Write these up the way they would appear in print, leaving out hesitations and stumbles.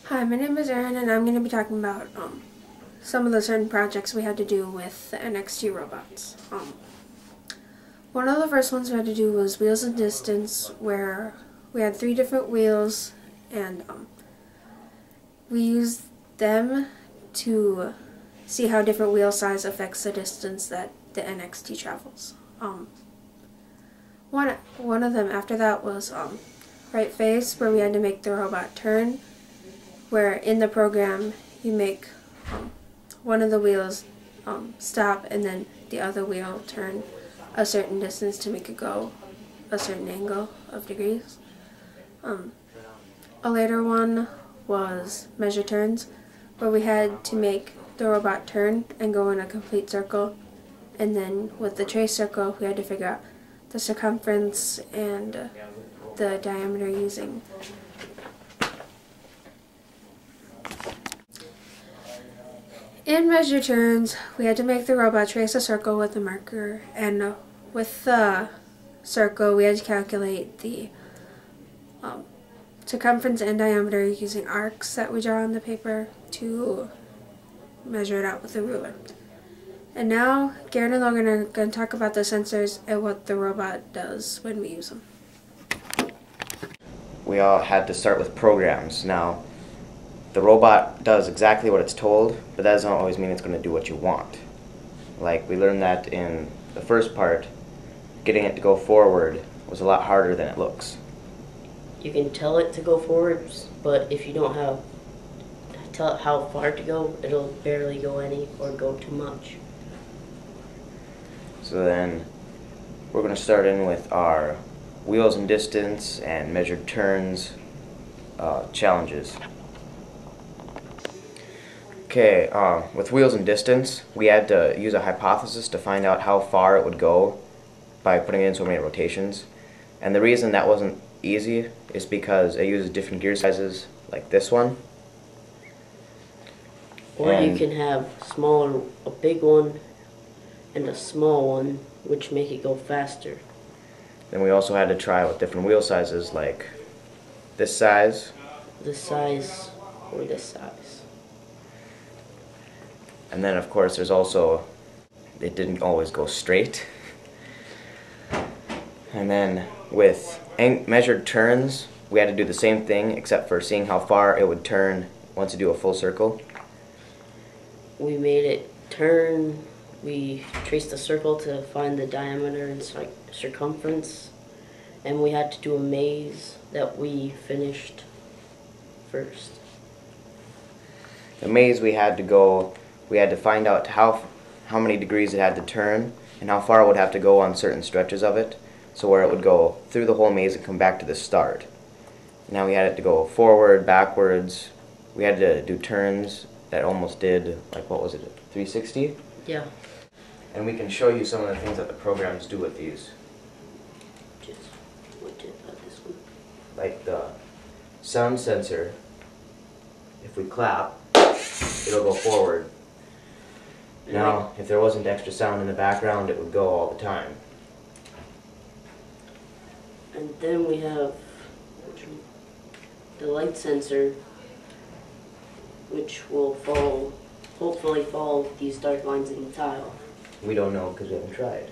Hi, my name is Erin, and I'm going to be talking about some of the certain projects we had to do with the NXT robots. One of the first ones we had to do was Wheels and Distance, where we had 3 different wheels, and we used them to see how different wheel size affects the distance that the NXT travels. One of them after that was Right Face, where we had to make the robot turn, where in the program you make one of the wheels stop and then the other wheel turn a certain distance to make it go a certain angle of degrees. A later one was Measure Turns, where we had to make the robot turn and go in a complete circle, and then with the trace circle we had to figure out the circumference and the diameter using. In Measure Turns, we had to make the robot trace a circle with a marker, and with the circle we had to calculate the circumference and diameter using arcs that we draw on the paper to measure it out with a ruler. And now, Garrett and Logan are going to talk about the sensors and what the robot does when we use them. We all had to start with programs. Now, the robot does exactly what it's told, but that doesn't always mean it's going to do what you want. Like, we learned that in the first part, getting it to go forward was a lot harder than it looks. You can tell it to go forwards, but if you don't tell it how far to go, it'll barely go any or go too much. So then, we're going to start in with our Wheels and Distance and Measured Turns challenges. Okay, with Wheels and Distance, we had to use a hypothesis to find out how far it would go by putting it in so many rotations. And the reason that wasn't easy is because it uses different gear sizes, like this one. Or you can have a big one and a small one, which make it go faster. Then we also had to try with different wheel sizes, like this size, this size, or this size. And then of course there's also, it didn't always go straight. And then with measured turns, we had to do the same thing except for seeing how far it would turn once you do a full circle. We made it turn, we traced a circle to find the diameter and circumference, and we had to do a maze that we finished first. The maze we had to find out how many degrees it had to turn and how far it would have to go on certain stretches of it, so where it would go through the whole maze and come back to the start. Now we had it to go forward, backwards. We had to do turns that almost did, like, what was it, 360? Yeah. And we can show you some of the things that the programs do with these. What did this one? Like the sound sensor, if we clap, it'll go forward. Now, if there wasn't extra sound in the background, it would go all the time. And then we have the light sensor, which will hopefully follow these dark lines in the tile. We don't know because we haven't tried.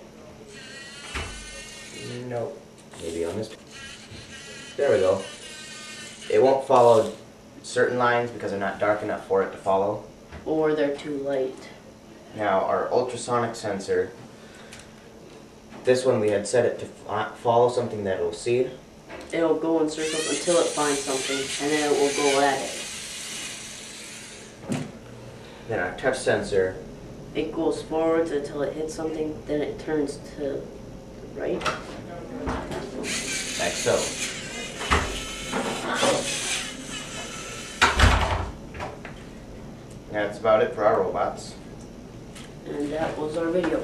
Nope. Maybe on this. There we go. It won't follow certain lines because they're not dark enough for it to follow. Or they're too light. Now our ultrasonic sensor, this one we had set it to follow something that it'll see. It'll go in circles until it finds something, and then it will go at it. Then our touch sensor, it goes forwards until it hits something, then it turns to the right. like so. That's about it for our robots. And that was our video.